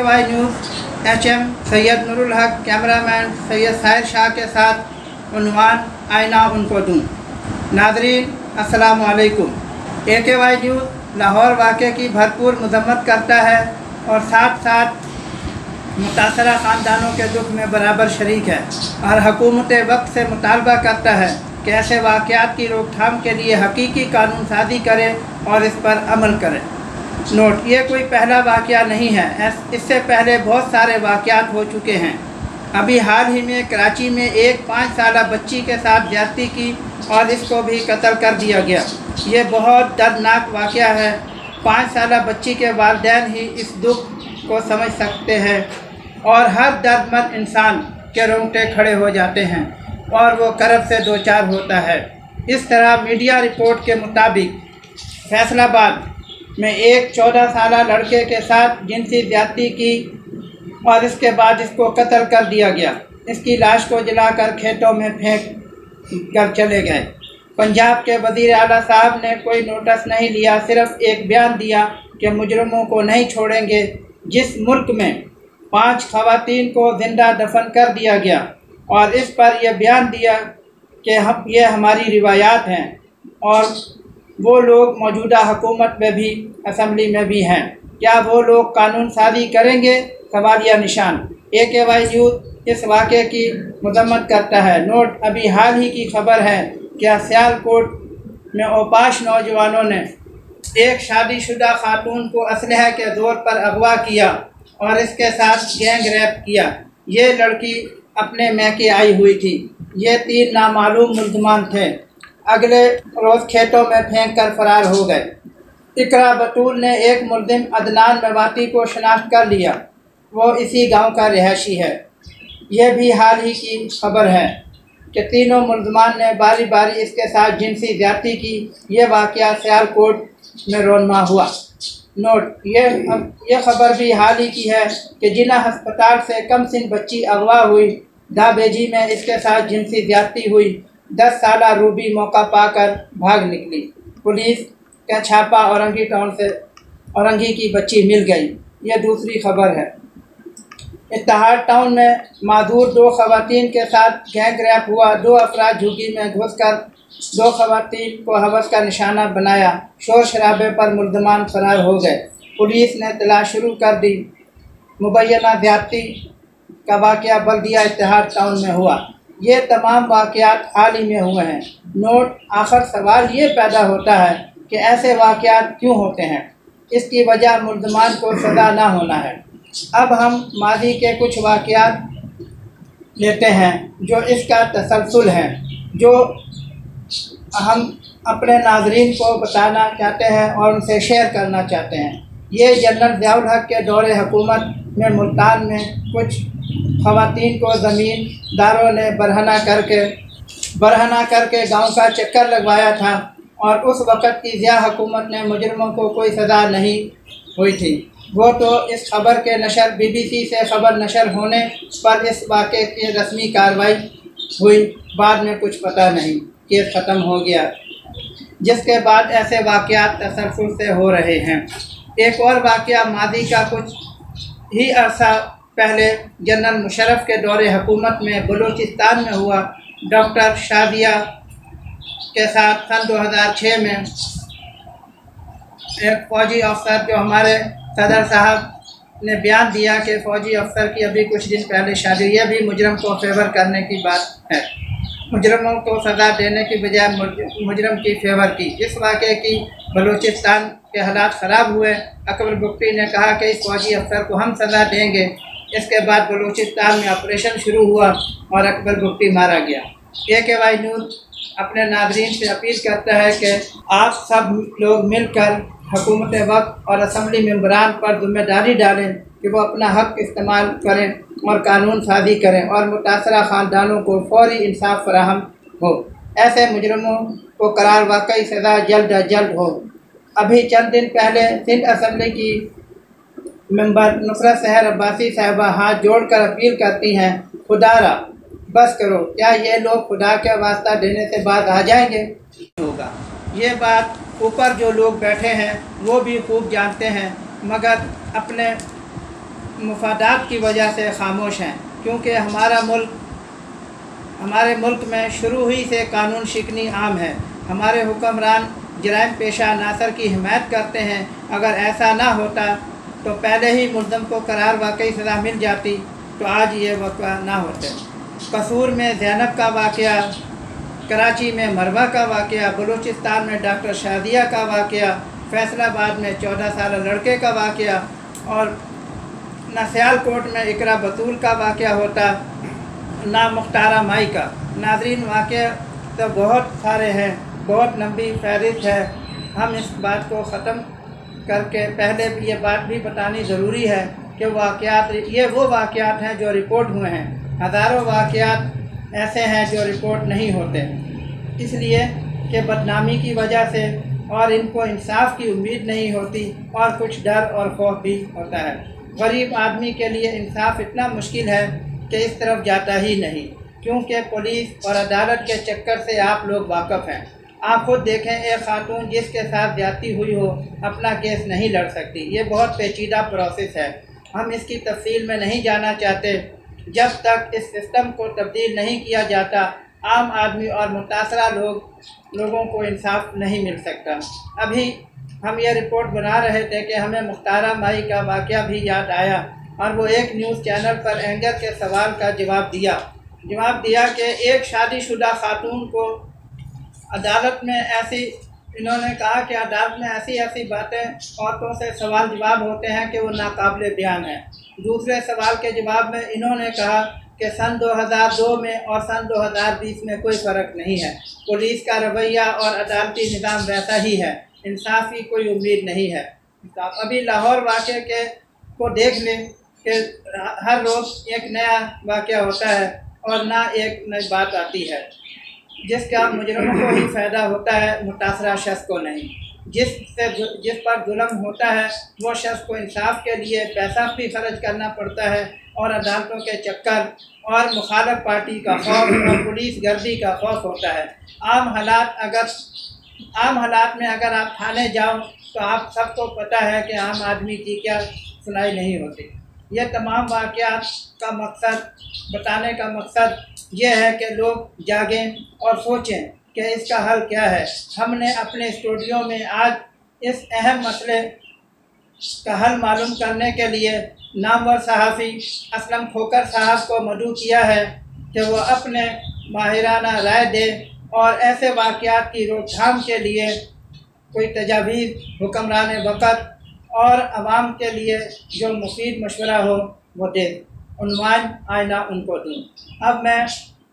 AKY news HM Syed Nurul Haq, cameraman Syed Sahir Shah के साथ उन्वान आईना उनको दूँ। नाज़रीन अस्सलामु अलैकुम। AKY न्यूज़ लाहौर वाक़े की भरपूर मज़म्मत करता है और साथ साथ मुतासरा ख़ानदानों के दुख में बराबर शरीक है और हुकूमत वक्त से मुतालबा करता है कि ऐसे वाक़यात की रोकथाम के लिए हकीकी कानून साज़ी करे और इस पर अमल करें। नोट, ये कोई पहला वाक़या नहीं है, इससे पहले बहुत सारे वाक़यात हो चुके हैं। अभी हाल ही में कराची में एक 5 साला बच्ची के साथ ज़्यादती की और इसको भी कत्ल कर दिया गया। ये बहुत दर्दनाक वाक़या है। 5 साला बच्ची के वालिदैन ही इस दुख को समझ सकते हैं और हर दर्दमंद इंसान के रोंगटे खड़े हो जाते हैं और वो करब से दो चार होता है। इस तरह मीडिया रिपोर्ट के मुताबिक फैसलाबाद में एक 14 साला लड़के के साथ जिनसी ज़्यादती की और इसके बाद इसको कत्ल कर दिया गया। इसकी लाश को जलाकर खेतों में फेंक कर चले गए। पंजाब के वज़ीर आला साहब ने कोई नोटिस नहीं लिया, सिर्फ एक बयान दिया कि मुजरिमों को नहीं छोड़ेंगे। जिस मुल्क में 5 ख़वातीन को ज़िंदा दफन कर दिया गया और इस पर यह बयान दिया कि ये हमारी रिवायात हैं और वो लोग मौजूदा हुकूमत में भी, असम्बली में भी हैं। क्या वो लोग कानून साज़ी करेंगे? सवालिया निशान। AKY न्यूज़ इस वाक़े की मज़म्मत करता है। नोट, अभी हाल ही की खबर है कि सियालकोट में औपाश नौजवानों ने एक शादीशुदा खातून को असलहे के ज़ोर पर अगवा किया और इसके साथ गैंग रेप किया। ये लड़की अपने मैके आई हुई थी। ये 3 नामालूम मुल्ज़मान थे। अगले रोज़ खेतों में फेंक कर फरार हो गए। इकरा बतूल ने एक मुल्ज़िम अदनान मेवाती को शनाख्त कर लिया। वो इसी गांव का रिहायशी है। यह भी हाल ही की खबर है कि तीनों मुल्ज़मान ने बारी बारी इसके साथ जिनसी ज़्यादती की। यह वाक़या सियालकोट में रोनमा हुआ। नोट, यह खबर भी हाल ही की है कि जिला हस्पताल से कम सिन बच्ची अगवा हुई। दाबेजी में इसके साथ जिनसी ज़्यादती हुई। 10 साला रूबी मौका पाकर भाग निकली। पुलिस का छापा औरंगी टाउन से औरंगी की बच्ची मिल गई। यह दूसरी खबर है। इत्तेहाद टाउन में मादूर 2 ख़वातीन के साथ गैंग रैप हुआ। 2 अफराद झुग्गी में घुसकर 2 ख़वातीन को हवस का निशाना बनाया। शोर शराबे पर मुल्ज़मान फरार हो गए। पुलिस ने तलाश शुरू कर दी। मुबैना ज़्यादती का वाक़या बल्दिया इत्तेहाद टाउन में हुआ। ये तमाम वाक़यात हाल ही में हुए हैं। नोट, आखिर सवाल ये पैदा होता है कि ऐसे वाक़यात क्यों होते हैं? इसकी वजह मुल्ज़मान को सज़ा ना होना है। अब हम माजी के कुछ वाक़यात लेते हैं जो इसका तसलसल है, जो हम अपने नाज़रीन को बताना चाहते हैं और उनसे शेयर करना चाहते हैं। ये जनरल ज़ियाउल हक के दौरे हुकूमत में मुल्तान में कुछ ख़वातीन को ज़मींदारों ने बरहना करके गांव का चक्कर लगवाया था और उस वक़्त की ज़िया हुकूमत ने मुजरिमों को कोई सज़ा नहीं हुई थी। वो तो इस खबर के नशर BBC से खबर नशर होने पर इस वाक़े की रस्मी कार्रवाई हुई। बाद में कुछ पता नहीं, केस ख़त्म हो गया। जिसके बाद ऐसे वाक़यात तसलसल से हो रहे हैं। एक और वाक़या मादी का कुछ ही अरसा पहले जनरल मुशर्रफ के दौरे हुकूमत में बलूचिस्तान में हुआ। डॉक्टर शादिया के साथ सन 2006 में एक फ़ौजी अफसर, जो हमारे सदर साहब ने बयान दिया कि फ़ौजी अफसर की अभी कुछ दिन पहले शादी, यह भी मुजरम को फेवर करने की बात है। मुजरमों को सज़ा देने की बजाय मुजरम की फेवर की। इस वाक़े की बलूचिस्तान के हालात ख़राब हुए। अकबर बुगटी ने कहा कि इस फ़ौजी अफसर को हम सज़ा देंगे। इसके बाद बलूचिस्तान में ऑपरेशन शुरू हुआ और अकबर बुगटी मारा गया। AKY न्यूज़ अपने नाज़रीन से अपील करता है कि आप सब लोग मिलकर हुकूमत वक्त और असम्बली मेंबरान पर जिम्मेदारी डालें कि वो अपना हक़ इस्तेमाल करें और कानून साज़ी करें और मुतासरा ख़ानदानों को फौरी इंसाफ फराहम हो। ऐसे मुजरिमों को करार वाकई सज़ा जल्द अज जल्द हो। अभी चंद दिन पहले सिंध असम्बली की मेंबर नुसरत सहर अब्बासी साहिबा हाथ जोड़कर अपील करती हैं, खुदारा बस करो। क्या ये लोग खुदा के वास्ता देने से बात आ जाएंगे? होगा। ये बात ऊपर जो लोग बैठे हैं वो भी खूब जानते हैं, मगर अपने मुफादात की वजह से खामोश हैं, क्योंकि हमारे मुल्क में शुरू ही से कानून शिकनी आम है। हमारे हुक्मरान जराइम पेशा नासर की हिमायत करते हैं। अगर ऐसा ना होता तो पहले ही मुल्ज़म को करार वाकई सज़ा मिल जाती, तो आज ये वाक़या ना होते। कसूर में ज़ैनब का वाक़या, कराची में मरवा का वाक़या, बलूचिस्तान में डॉक्टर शादिया का वाक़या, फैसलाबाद में 14 साल लड़के का वाक़या और ना सियालकोट में इकरा बतूल का वाक़या होता, ना मुख्तारा माई का। नाज़रीन, वाक़या तो बहुत सारे हैं, बहुत लंबी फहरिस्त है। हम इस बात को ख़त्म करके पहले ये बात भी बतानी ज़रूरी है कि वाक़यात ये वो वाक़यात हैं जो रिपोर्ट हुए हैं। हज़ारों वाक़यात ऐसे हैं जो रिपोर्ट नहीं होते, इसलिए कि बदनामी की वजह से, और इनको इंसाफ की उम्मीद नहीं होती और कुछ डर और खौफ भी होता है। गरीब आदमी के लिए इंसाफ इतना मुश्किल है कि इस तरफ जाता ही नहीं, क्योंकि पुलिस और अदालत के चक्कर से आप लोग वाकिफ़ हैं। आप खुद देखें, एक खातून जिसके साथ ज्यादती हुई हो अपना केस नहीं लड़ सकती। ये बहुत पेचीदा प्रोसेस है, हम इसकी तफसील में नहीं जाना चाहते। जब तक इस सिस्टम को तब्दील नहीं किया जाता, आम आदमी और मुतासरा लोगों को इंसाफ नहीं मिल सकता। अभी हम ये रिपोर्ट बना रहे थे कि हमें मुख्तारा माई का वाक़या भी याद आया, और वो एक न्यूज़ चैनल पर एंकर के सवाल का जवाब दिया कि एक शादीशुदा खातून को अदालत में इन्होंने कहा कि अदालत में ऐसी बातें औरतों से सवाल जवाब होते हैं कि वो नाकाबिले बयान है। दूसरे सवाल के जवाब में इन्होंने कहा कि सन 2002 में और सन 2020 में कोई फ़र्क नहीं है, पुलिस का रवैया और अदालती निज़ाम वैसा ही है, इंसाफ की कोई उम्मीद नहीं है। अभी लाहौर वाक़े को देख लें कि हर रोज़ एक नया वाक़या होता है और ना एक नई बात आती है, जिसका मुजरिमों को ही फ़ायदा होता है, मुतासरा शख्स को नहीं। जिस पर जुल्म होता है वो शख्स को इंसाफ के लिए पैसा भी खर्च करना पड़ता है, और अदालतों के चक्कर और मुखालिफ पार्टी का खौफ और पुलिस गर्दी का खौफ होता है। आम हालात में अगर आप थाने जाओ तो आप सबको पता है कि आम आदमी की क्या सुनाई नहीं होती। यह तमाम वाक़यात का बताने का मकसद यह है कि लोग जागें और सोचें कि इसका हल क्या है। हमने अपने स्टूडियो में आज इस अहम मसले का हल मालूम करने के लिए नामवर सहाफ़ी असलम खोकर साहब को मदऊ किया है कि वो अपने माहिराना राय दें और ऐसे वाक़यात की रोकथाम के लिए कोई तजावीज़ हुक्मरान वक़्त और आवाम के लिए जो मुफीद मशवरा हो वो दे। उन्वान आईना उनको दूँ। अब मैं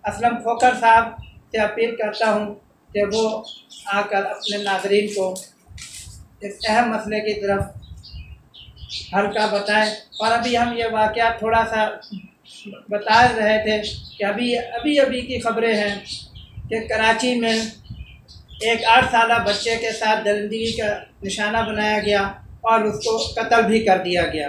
असलम खोकर साहब से अपील करता हूँ कि वो आकर अपने नाज़रीन को इस अहम मसले की तरफ हल्का बताएं। और अभी हम ये वाक़या थोड़ा सा बता रहे थे कि अभी की ख़बरें हैं कि कराची में एक 8 साला बच्चे के साथ दरिंदगी का निशाना बनाया गया और उसको कत्ल भी कर दिया गया।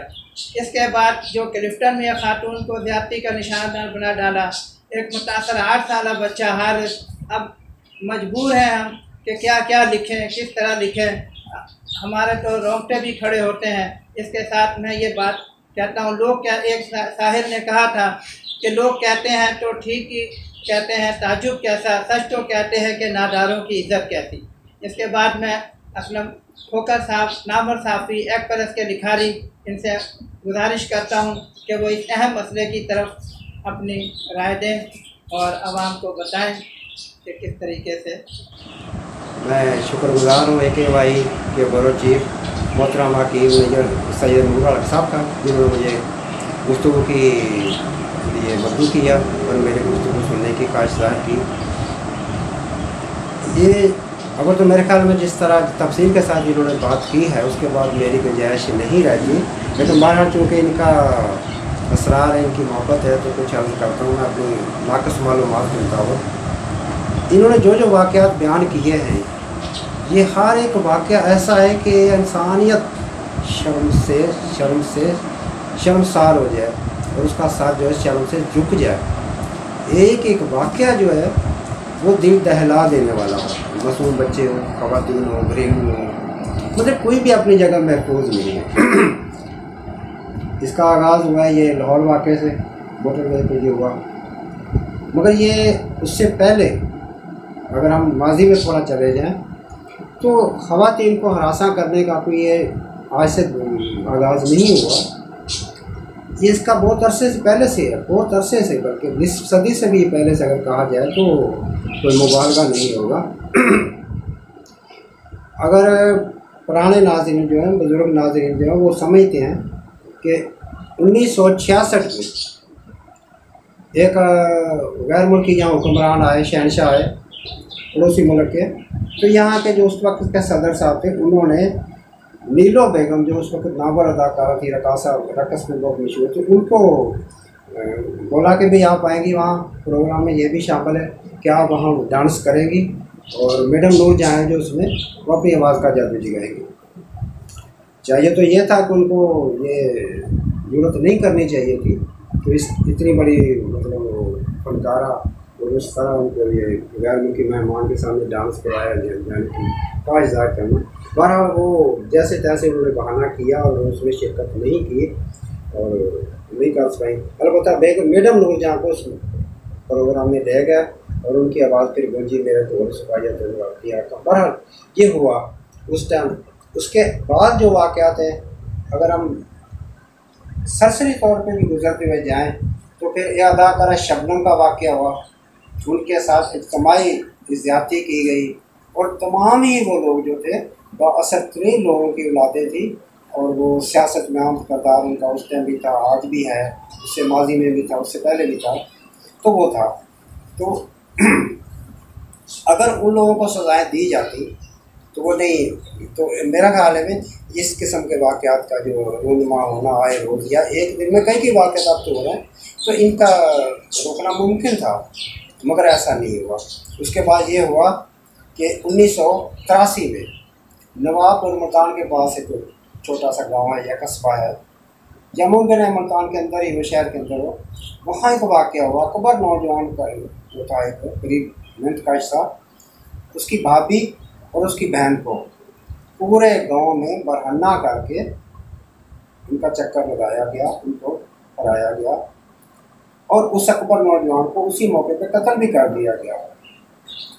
इसके बाद जो क्लिफ्टन में खातून को ज़्यादती का निशाना बना डाला, एक मुतासर 8 साला बच्चा हारिस। अब मजबूर हैं हम कि क्या क्या लिखें, किस तरह लिखें, हमारे तो रोंगटे भी खड़े होते हैं। इसके साथ मैं ये बात कहता हूँ, एक साहिर ने कहा था कि लोग कहते हैं तो ठीक ही कहते हैं, ताजुब कैसा, सच तो कहते हैं कि नादारों की इज्जत कैसी। इसके बाद मैं असलम खोकर साहब नामवर सहाफ़ी एक्सप्रेस के लिखारी, इनसे गुजारिश करता हूँ कि वो इस अहम मसले की तरफ अपनी राय दें और आवाम को बताएं कि किस तरीके से। मैं शुक्रगुजार हूँ AKY के ब्यूरो चीफ मोहतरमा की मेजर सैयद नूर अल हक साहब का, जिन्होंने मुझे गुफ्तगू की लिए मदऊ किया और मेरे गुफ्तगू सुनने की ख्वाहिश ज़ाहिर की। ये अगर तो मेरे ख्याल में जिस तरह तफसील के साथ इन्होंने बात की है उसके बाद मेरी गुंजाइश नहीं रहती, लेकिन बहरहाल चूँकि इनका असरार है, इनकी मोहब्बत है, तो कुछ अर्ज़ करता हूँ मैं अपनी नाक़िस मालूमात के मुताबिक। इन्होंने जो वाक़यात बयान किए हैं, ये हर एक वाक़या ऐसा है कि इंसानियत शर्मसार हो जाए और उसका साथ जो है शर्म से झुक जाए। एक एक वाक़या जो है वो दिल दहला देने वाला हो, मासूम बच्चे हो, ख़वातीन हो, घरेलू हो, मतलब कोई भी अपनी जगह महफूज नहीं है। इसका आगाज़ हुआ है ये लाहौर वाक़े से, मोटरवे पे जो हुआ। मगर ये उससे पहले अगर हम माजी में थोड़ा चले जाएं तो ख़वातीन को हरासा करने का कोई ये आज से आगाज़ नहीं हुआ। ये इसका बहुत अरसे से पहले से है, बहुत अरसे से, बल्कि 20 सदी से भी पहले से अगर कहा जाए तो कोई मुबालगा नहीं होगा। अगर पुराने नाज़रीन जो हैं, बुज़ुर्ग नाज़रीन जो हैं, वो समझते हैं कि 1966 में एक गैर मुल्की यहाँ हुक्मरान आए, शहनशाह आए पड़ोसी मुल्क के, तो यहाँ के जो उस वक्त के सदर साहब थे, उन्होंने नीलो बेगम जो उस वक्त नाबर अदाकारा थी, रकस में बहुत मशहूर थी, उनको बोला कि भाई आप आएंगी वहाँ प्रोग्राम में, ये भी शामिल है कि आप वहाँ डांस करेंगी और मैडम नूर जहाँ जो उसमें वो अपनी आवाज़ का जादू जगाएंगी। चाहिए तो ये था कि उनको ये जरूरत नहीं करनी चाहिए थी, तो इस इतनी बड़ी मतलब फनकारा और उस तरह उनको ये गैर मुल्की मेहमान के सामने डांस करवाया जाने की ख्वाहिश ज़ाहिर करना। बहरहाल वो जैसे तैसे उन्होंने बहाना किया और उसमें शिरकत नहीं की और नहीं कर पाई। अलबत्ता बेगम मैडम नूर जहाँ को उस प्रोग्राम में ले गए और उनकी आवाज़ फिर गूंजी, मेरे तो सिपाही किया। बहरहाल ये हुआ उस टाइम। उसके बाद जो वाक़यात हैं अगर हम सरसरी तौर पे भी गुजरते हुए जाएँ तो फिर यह अदाकारा शबनम का वाक़या हुआ, उनके साथ इज्तिमाई ज़्यादती की गई और तमाम ही वो लोग जो थे बाअसर तरीन लोगों की औलादें थी और वो सियासत में आम करदार उनका उस टाइम भी था, आज भी है, उससे माजी में भी था, उससे पहले भी था, तो वो था। तो अगर उन लोगों को सज़ाएँ दी जाती तो वो नहीं, तो मेरा ख्याल है इस किस्म के वाक़यात का जो रूनुमा होना आए रोज़ या एक दिन में कई वाक़यात अब तो हो रहे हैं, तो इनका रोकना मुमकिन था, मगर ऐसा नहीं हुआ। उसके बाद ये हुआ कि 1983 में नवाबपुर मुल्तान के पास एक छोटा सा गांव है या कस्बा है, या मुमकिन है मुल्तान के अंदर ही, वो शहर के अंदर हो, वहाँ एक वाक़या हुआ। अकबर नौजवान का जो था, एक करीब मिनट का हिस्सा, उसकी भाभी और उसकी बहन को पूरे गांव में बरहन्ना करके उनका चक्कर लगाया गया, उनको कराया गया और उस अकबर नौजवान को उसी मौके पे कत्ल भी कर दिया गया।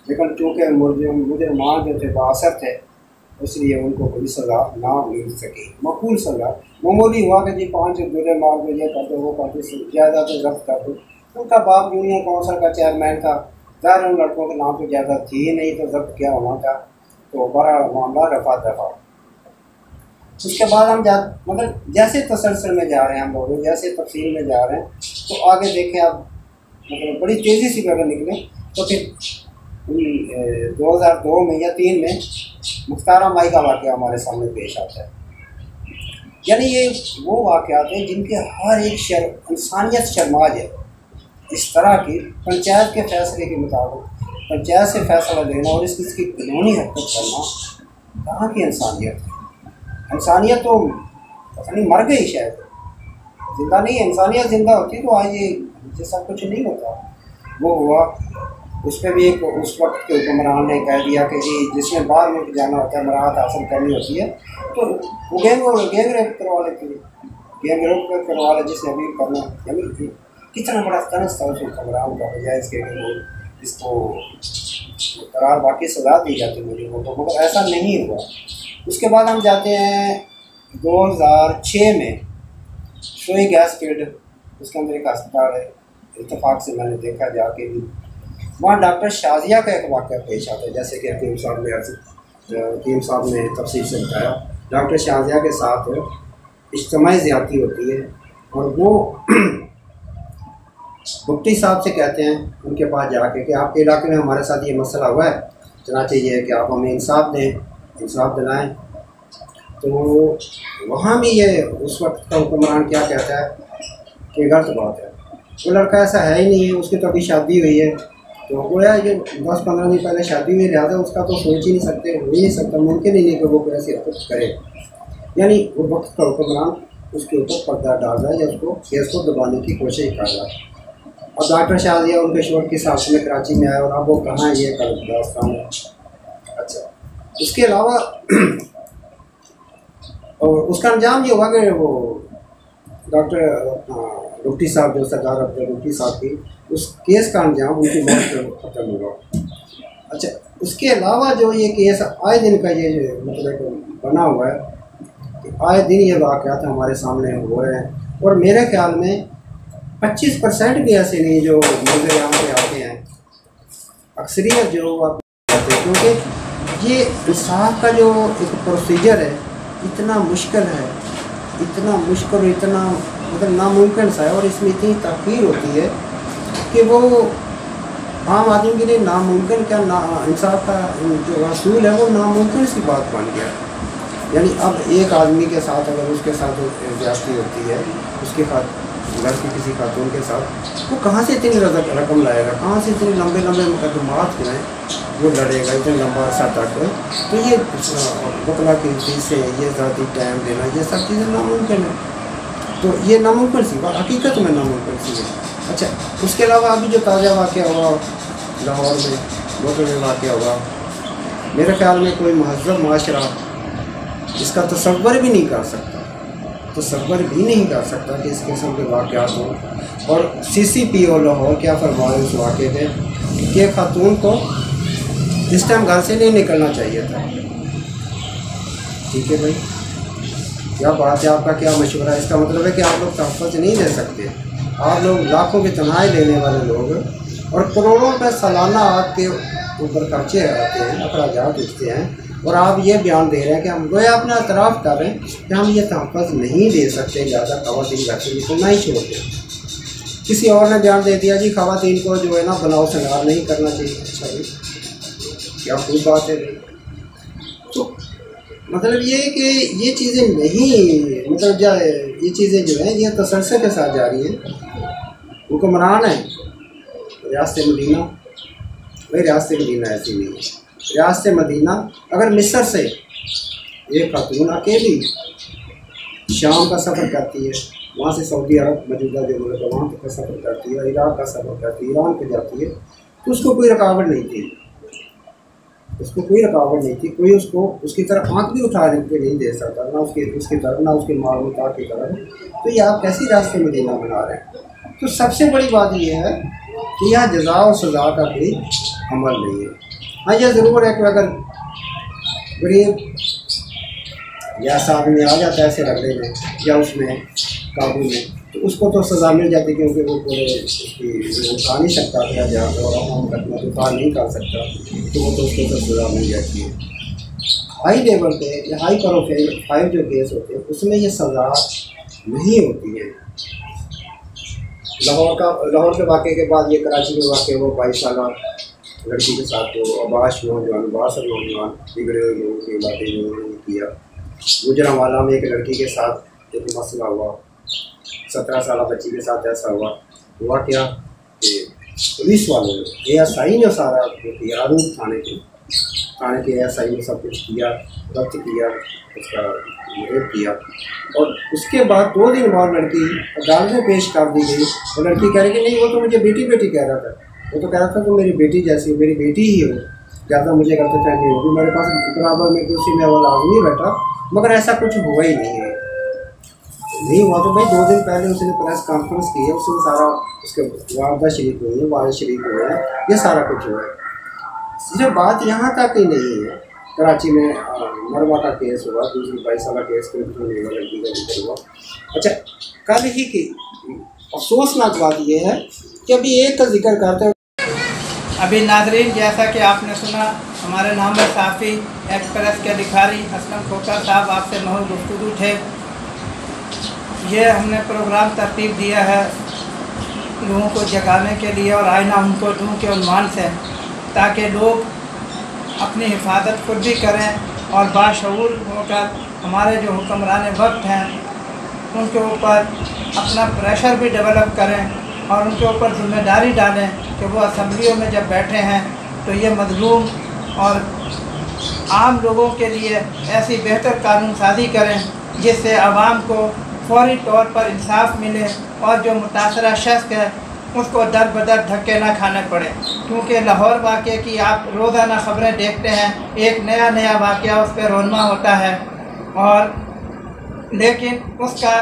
लेकिन चूँकि मुजरिमान जो थे बाअसर थे, इसलिए उनको कोई सज़ा ना मिल सकी। मकबूल सज़ा मामूली हुआ कि जी 5 गुरे मार दो, ये कर दो, वो कर दो, जायदाद जब्त कर दो। उनका बाप यूनियन काउंसिल का चेयरमैन था, ज़ाहिर उन लड़कों के नाम तो ज़्यादा थी नहीं, तो जब्त क्या होना था, तो बड़ा मामला रफा दफा। उसके बाद हम मतलब जैसे तसलसल में जा रहे हैं हम लोग, जैसे तफसील में जा रहे हैं, तो आगे देखें आप, मतलब बड़ी तेज़ी से अगर निकले तो फिर 2002 में या 3 में मुख्तारा माई का वाक़या हमारे सामने पेश आता है। यानी ये वो वाक़यात हैं जिनके हर एक इंसानियत शर्माज है। इस तरह की पंचायत के फैसले के मुताबिक पंचायत से फैसला लेना और इसकी कानूनी हरकत करना, कहाँ की इंसानियत है? इंसानियत तो अपनी मर गई, शायद जिंदा नहीं है। इंसानियत जिंदा होती तो आज ये सब कुछ नहीं होता। वो हुआ, उस पर भी एक उस वक्त के हुक्मरान ने कह दिया कि जी जिसने बाहर मुल्क जाना होता है, मराहत हासिल करनी होती है, तो वो गैंग रेप करवा लेती है, गैंग रेप करवा ले जिसने अभी करना। यानी कितना बड़ा तनस था उस हुक्मरान का, बजाय इसके इसको करार बाकी सजा दी जाती मेरी को, तो मगर ऐसा नहीं हुआ। उसके बाद हम जाते हैं 2006 में सोई गैस किड, उसके अंदर एक अस्पताल है, इत्तेफाक से मैंने देखा जाके भी, वहाँ डॉक्टर शाजिया का एक वाक़या पेश आता है। जैसे कि हकीम साहब ने तफसील से बताया, डॉक्टर शाजिया के साथ इज्तिमाई ज़्यादती होती है और वो मुफ्ती साहब से कहते हैं उनके पास जाके कि आपके इलाके में हमारे साथ ये मसला हुआ है, चनाचे ये है कि आप हमें इंसाफ दें, इंसाफ दिलाएँ। तो वहाँ भी ये उस वक्त का हुक्मरान क्या कहता है कि गलत बात है, वो लड़का ऐसा है ही नहीं है, उसकी तो अभी शादी हुई है, तो गोया ये 10-15 दिन पहले शादी हुई, लिहाजा उसका तो सोच ही नहीं सकते, हो ही नहीं सकता, मुमकिन ही नहीं कि वो कोई ऐसी हरकत करे। यानी वो वक्त का हुक्मरान उसके ऊपर पर्दा डाल रहा है या उसको केस को दबाने की कोशिश कर रहा है। और डॉक्टर शाजिया उनके शोर के साथ में कराची में आए और अब वो कहाँ ये कर दास्तान है। अच्छा, इसके अलावा और उसका अंजाम ये हुआ कि वो डॉक्टर भुट्टी साहब, जो सरदार अब्दुल भुट्टी साहब की, उस केस का अंजाम उनकी मौत खत्म हुआ। अच्छा, उसके अलावा जो ये केस आए दिन का ये मतलब बना हुआ है कि आए दिन ये वाक़यात हमारे सामने हो रहे हैं, और मेरे ख्याल में 25% भी ऐसे नहीं जो नजर आम पे आते हैं, अक्सरियत जो आप कहते हैं, क्योंकि ये इंसाफ का जो एक प्रोसीजर है इतना मुश्किल है, इतना मुश्किल, इतना मतलब नामुमकिन सा है, और इसमें इतनी तख़ीर होती है कि वो आम आदमी के लिए नामुमकिन क्या, ना इंसाफ का जो असूल है वो नामुमकिन सी बात बन गया। यानी अब एक आदमी के साथ अगर उसके साथ ज्यादती होती है, उसके साथ घर की किसी खातून के साथ, वो कहाँ से इतनी रकम लाएगा, कहाँ से इतने लंबे लंबे मुकदमात जो हैं वो लड़ेगा इतना लंबा अर्सा तक। तो ये वकला की फीसें, ये ज़ाती टाइम देना, ये सब चीज़ें नामुमकिन है। तो ये नामुमकिन सी बात, हकीकत में नामुमकिन सी है। अच्छा, उसके अलावा अभी जो ताज़ा वाक़या हुआ लाहौर में, मोटर में वाक़या हुआ, मेरे ख्याल में कोई महज़ब माशरा इसका तसव्वुर भी नहीं कर सकता, तसव्वुर भी नहीं कर सकता कि इस किस्म के वाक़यात हों। और CCPO लाहौर क्या फरमाए उस वाक़े पे कि खातून को इस टाइम घर से नहीं निकलना चाहिए था। ठीक है भाई, क्या बात है, आपका क्या मशवरा है? इसका मतलब है कि आप लोग तहफ़्फ़ुज़ नहीं ले सकते। आप लोग लाखों की तनख्वाही लेने वाले लोग, और करोड़ों रुपये सालाना आपके ऊपर खर्चे आते हैं, अखराजात उठते हैं, और आप ये बयान दे रहे हैं कि हम गोया अपना एतराफ़ कर रहे हैं कि हम ये तहफ़्फ़ुज़ नहीं दे सकते, ज़्यादा ख़वातीन घर से निकलना ही छोड़ दें। किसी और ने बयान दे दिया जी ख़वातीन को जो है ना बनाओ संगार नहीं करना चाहिए। अच्छा भाई, क्या खूब बात है भाई। तो मतलब ये है कि ये चीज़ें नहीं, मतलब ये चीज़ें जो हैं ये तसलसल के साथ जा रही हैं। हुक्मरान है रियासत मदीना, भाई रियासत मदीना ऐसी नहीं है। रियासत मदीना अगर मिस्र से एक खातून अकेली शाम का सफ़र करती है, वहाँ से सऊदी अरब मौजूदा जो मुल्क है वहाँ का सफ़र करती है, इराक़ का सफ़र करती है, ईरान पे जाती है, तो उसको कोई रुकावट नहीं थी, उसको कोई रुकावट नहीं थी, कोई उसको उसकी तरफ आँख भी उठाने के नहीं दे सकता, ना उसकी तरफ, ना उसके मालूमात की तरफ। तो ये आप कैसी रास्ते मदीना बना रहे हैं? तो सबसे बड़ी बात यह है कि यहाँ जज़ा और सज़ा का कोई अमल नहीं है। हाँ, यह ज़रूर है कि अगर गरीब जैसा आदमी आ जाता है ऐसे रगड़े में या उसमें काबू में, तो उसको तो सज़ा मिल जाती, क्योंकि वो पूरे उसकी उठा नहीं सकता था जहाँ और हम घटना तो पार नहीं कर सकता, तो वो तो उसको तो सज़ा मिल जाती है। हाई लेवल पे या हाई प्रोफाइल जो केस होते हैं उसमें ये सज़ा नहीं होती है। लाहौर के वाक़े के बाद ये कराची में वाक़े हुआ 22 साल लड़की के साथ, तो अब्बास नौजवान, बासर नौजवान बिगड़े हुए लोगों की बातें जो उन्होंने किया। गुजरांवाला में एक लड़की के साथ एक मसला हुआ, 17 साल बच्ची के साथ ऐसा हुआ क्या कि पुलिस वालों ने, ASI ने सारा किया, आरूप थाने के ASI ने सब कुछ किया, रद्द किया, उसका विरोध किया, और उसके बाद 2 दिन बाद लड़की अदालत में पेश कर दी गई। तो लड़की कह रही कि नहीं, वो तो मुझे बेटी बेटी कह रहा था, वो तो कह रहा था कि मेरी बेटी जैसी, मेरी बेटी ही हो, ज़्यादा मुझे करते फैमिली होगी, मेरे पास बराबर में कुर्सी में वो आदमी बैठा, मगर ऐसा कुछ हुआ ही नहीं है। नहीं हुआ तो भाई 2 दिन पहले उसने प्रेस कॉन्फ्रेंस की है, उसमें सारा उसके वारदा शरीक हुई है, वारिस शरीक हुए हैं, ये सारा कुछ हुआ है। सिर्फ बात यहाँ तक ही नहीं है। कराची में मरवा का केस हुआ, दूसरी 22 साल केस लड़की का जिक्र हुआ। अच्छा, कल ही की अफसोसनाक बात यह है कि अभी एक का जिक्र करते हैं। अभी नाजरीन, जैसा कि आपने सुना, हमारे नामवर साफ़ी एक्सप्रेस के लिखारी असलम खोखर साहब आपसे महल गुफ्तगू थे। ये हमने प्रोग्राम तरतीब दिया है लोगों को जगाने के लिए और आईना उनको दूँ के उन्वान से, ताकि लोग अपनी हिफाजत खुद भी करें और बाशऊर होकर हमारे जो हुक्मरान वक्त हैं उनके ऊपर अपना प्रेशर भी डेवलप करें और उनके ऊपर जिम्मेदारी डालें कि वो असम्बलियों में जब बैठे हैं तो ये मज़लूम और आम लोगों के लिए ऐसी बेहतर कानून साजी करें जिससे आवाम को फौरी तौर पर इंसाफ मिले और जो मुतासरा शख्स है उसको दर बदर धक्के ना खाने पड़े। क्योंकि लाहौर वाक़े की आप रोज़ाना ख़बरें देखते हैं, एक नया वाक़या उस पर रोनमा होता है, और लेकिन उसका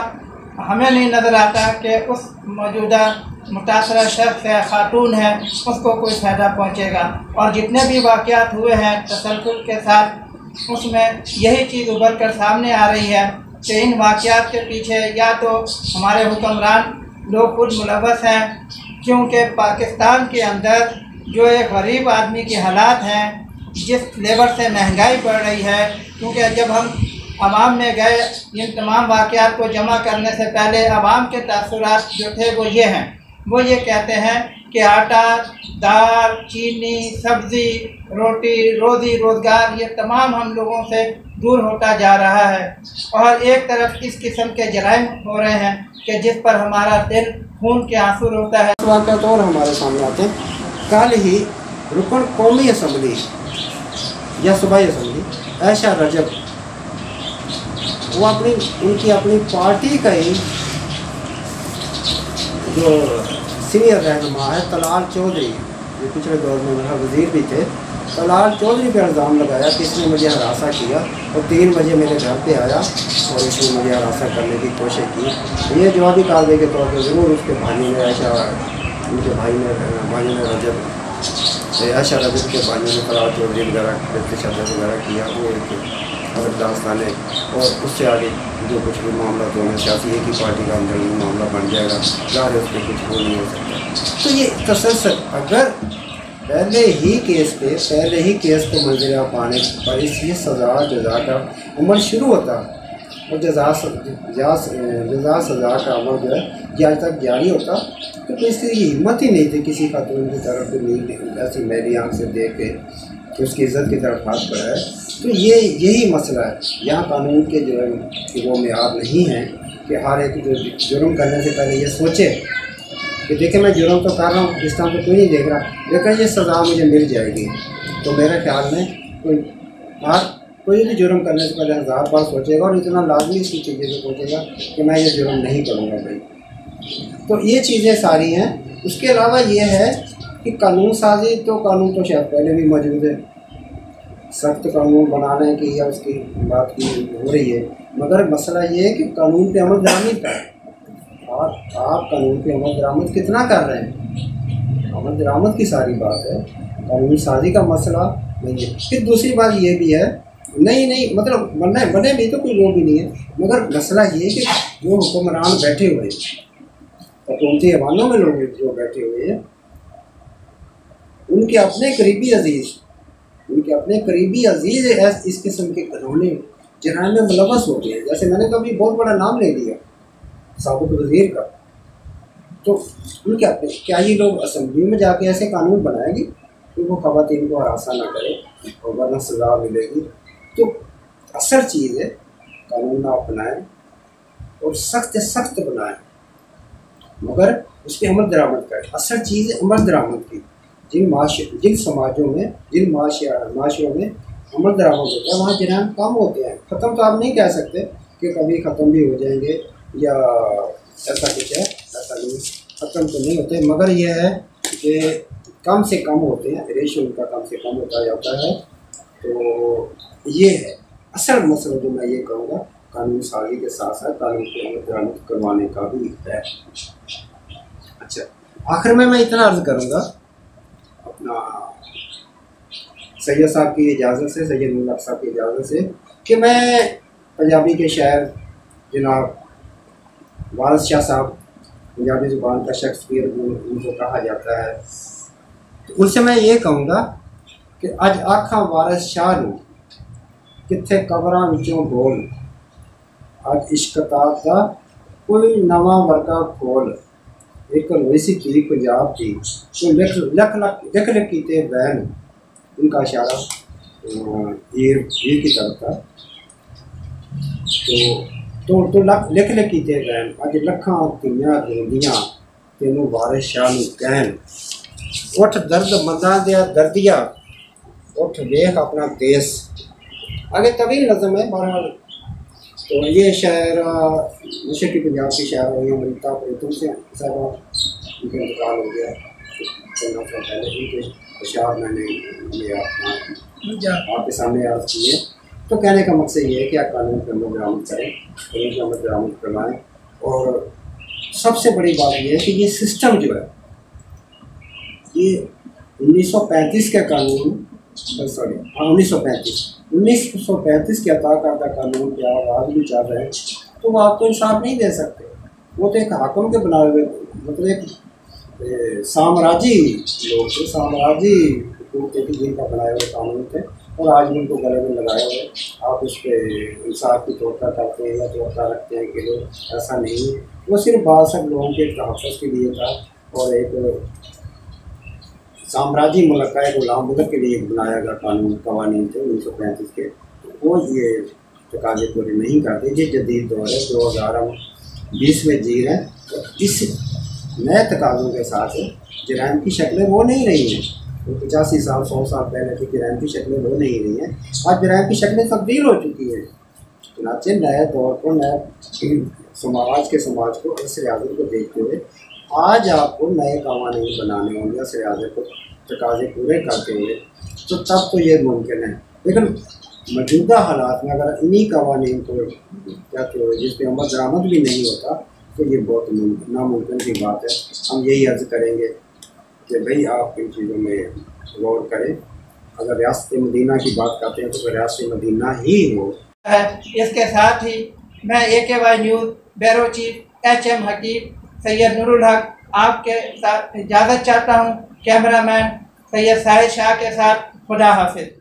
हमें नहीं नज़र आता कि उस मौजूदा मुतासरा शख्स या खातून है उसको कोई फ़ायदा पहुँचेगा। और जितने भी वाक़यात हुए हैं तसल्सल के साथ, उसमें यही चीज़ उभर कर सामने आ रही है कि इन वाक़यात के पीछे या तो हमारे हुक्मरान लोग खुद मुलव्वस हैं, क्योंकि पाकिस्तान के अंदर जो एक गरीब आदमी के हालात हैं, जिस लेवल से महंगाई बढ़ रही है, क्योंकि जब हम आवाम में गए इन तमाम वाक़यात को जमा करने से पहले आवाम के तासुरात जो थे वो ये हैं, वो ये कहते हैं कि आटा, दाल, चीनी, सब्ज़ी, रोटी, रोज़ी रोज़गार ये तमाम हम लोगों से दूर होता जा रहा है। और एक तरफ इस किस्म के जराइम हो रहे हैं कि जिस पर हमारा दिल खून के आंसू रोता है। वाक़यात और हमारे सामने आते हैं। कल ही रुकन कौमी असम्बली या सूबाई असम्बली ऐशा रजब, वो उनकी अपनी पार्टी का ही जो सीनियर रहनुमा है तलाल चौधरी, जो पिछले दौर में मेरा वज़ीर भी थे, तलाल चौधरी पर इल्ज़ाम लगाया कि इसने मुझे हरासा किया और 3 बजे मेरे घर पे आया और इसने मुझे हरासा करने की कोशिश की। ये जवाबी कार्रवाई के तौर पर ज़रूर उसके भाइयों ने उनके भाइयों ने रजब ऐशा रजब के भाइयों ने तलाल चौधरी वगैरह तशद्दुद वगैरह किया। वो एक अलग दास्तान है और उससे आगे जो कुछ भी मामला तो हमें सियासी एक ही पार्टी का अंदरूनी मामला बन जाएगा, ज़ाहिर उस पर कुछ हो नहीं हो सकता। तो ये तसलसल अगर पहले ही केस को मंजिल पाने पर इसलिए जजा का अमल शुरू होता और जजा सज़ा का अमल जो है ये आज तक जारी होता, तो इसकी हिम्मत ही नहीं थी किसी खातून की तरफ नहीं ऐसी मेरी आँख से देख के कि उसकी इज़्ज़त की तरफ हाथ बढ़ाए। तो यही मसला है। यहाँ कानून के जो है कि वो मेयार नहीं है कि हर एक जो जुर्म करने से पहले ये सोचे कि देखें मैं जुर्म तो कर रहा हूँ, इस तरह तो कोई नहीं देख रहा, लेकिन ये सज़ा मुझे मिल जाएगी। तो मेरे ख्याल में कोई भी जुर्म करने से पहले 1000 बार सोचेगा और इतना लाजमी इसकी चीज़ें से सोचेगा कि मैं ये जुर्म नहीं करूँगा भाई। तो ये चीज़ें सारी हैं। उसके अलावा ये है कि कानून साजी, तो कानून तो शायद पहले भी मौजूद है, सख्त कानून बनाने की या उसकी बात की हो रही है, मगर मसला ये है कि कानून पे अमल दरामद का है। और आप कानून पे अमल दरामद कितना कर रहे हैं, अमल दरामद की सारी बात है, कानून साजी का मसला नहीं है। फिर दूसरी बात ये भी है, नहीं मतलब बने भी तो कोई वो भी नहीं है, मगर मसला ये है कि जो हुक्मरान बैठे हुए हुकूमती ऐवानों में लोग जो बैठे हुए हैं, उनके अपने करीबी अजीज़ इस किस्म के घिनौने जराइम में मुलव्वस हो गए। जैसे मैंने कभी बहुत बड़ा नाम ले लिया साबिक़ वज़ीर का, तो उनके अपने क्या ये लोग असम्बली में जाके ऐसे कानून बनाएंगे कि वो ख़वातीन को हरासा ना करे और वरना सज़ा मिलेगी। तो असल चीज़ है कानून आप बनाएँ और सख्त सख्त बनाएँ, मगर उस पर अमल दरामद करें। असल चीज़ है अमल दरामद की। जिन समाजों में, जिन माशरों में अमल दरामद होता है वहाँ जराइम कम होते हैं। ख़त्म तो आप नहीं कह सकते कि कभी ख़त्म भी हो जाएंगे या ऐसा कुछ है, ऐसा नहीं, ख़त्म तो नहीं होते, मगर यह है कि कम से कम होते हैं, रेशो उनका कम से कम होता जाता है। तो ये है असल मसला जो मैं ये कहूँगा, कानून साजी के साथ साथ कानून को अमल दरामद करवाने का भी है। अच्छा, आखिर में मैं इतना अर्ज़ करूँगा अपना सैयद साहब की इजाज़त से, सैयद मुल्ला साहब की इजाज़त से, कि मैं पंजाबी के शायर जनाब वारिस शाह साहब, पंजाबी ज़ुबान का शेक्सपियर उनको कहा जाता है, तो उनसे मैं ये कहूँगा कि अज आखा वारिस शाह नूं कित्थे कबरां विचों बोल, अज इश्कताब दा कोई नवा वर्का खोल, एक रोई सी चीरी पंजाब की तो लिख कीते बैन। उनका इशारा हीर की तरफ था। तो लिख कीते बैन, अज लखां धीआं रोंदियां तेनों वारिस शाह नूं कहन, उठ दर्द मदां दिया दर्दिया, उठ वेख अपना देश। आगे तवील नज़म है बहरहाल। तो ये शायर मशरक़ी पंजाब की शायर हुई अमृता प्रीतम से साहबा, उनका इंतकाल हो गया चंद साल पहले ही। कुछ अशार मैंने आपके सामने अर्ज़ किए। तो कहने का मकसद ये है कि आप कानून पर अमल दरामद करें, कानून पर अमल दरामद करवाएँ और सबसे बड़ी बात यह है कि ये सिस्टम जो है ये 1935 के कानून, सॉरी हाँ 1935 के अता करदा कानून के आप आज भी चल रहे हैं तो वो आपको इंसाफ नहीं दे सकते। वो तो एक हाकिम के बनाए हुए, मतलब एक साम्राज्य लोग थे, साम्राज्य हुकूमत थे जिनका बनाए हुए कानून थे और आज भी उनको गले में लगाए हुए आप उस पर इंसाफ की तोड़ता करते हैं या तोड़ता रखते हैं कि लोग, ऐसा नहीं है। वो सिर्फ बासठ लोगों के तहफ़्फ़ुज़ के लिए था और एक साम्राज्य मुल्क का एक गुलाम मुल्क के लिए बनाया गया कवानीन थे 1935 के। वो ये तकाज़े पूरे नहीं करते। ये जदीद दौर है, 2020 में जी रहे हैं। तो इस नए तकाज़ों के साथ जराइम की शक्लें वो नहीं रही हैं, तो 85 साल 100 साल पहले की जराइम की शक्लें वो नहीं रही हैं। आज जराइम की शक्लें तब्दील हो चुकी हैं। चुनांचे नए दौर को, नए समाज को, असर आज़म को देखते हुए आज आपको नए कानून बनाने होंगे असर आज़म को तकाज़े पूरे करते हुए, तो तब तो ये मुमकिन है। लेकिन मौजूदा हालात में अगर इन्हीं कवानीन को कहते हुए जिस पर अमल दरामद भी नहीं होता तो ये बहुत नामुमकिन की बात है। हम यही अर्ज़ करेंगे कि भाई आप इन चीज़ों में गौर करें। अगर रियासत मदीना की बात करते हैं तो रियासत मदीना ही हो। इसके साथ ही मैं AKY news bureau chief HM हकीम सैयद नूरुल हक आपके साथ इजाज़त चाहता हूँ। कैमरामैन सैयद साहिर शाह के साथ खुदा हाफिज़।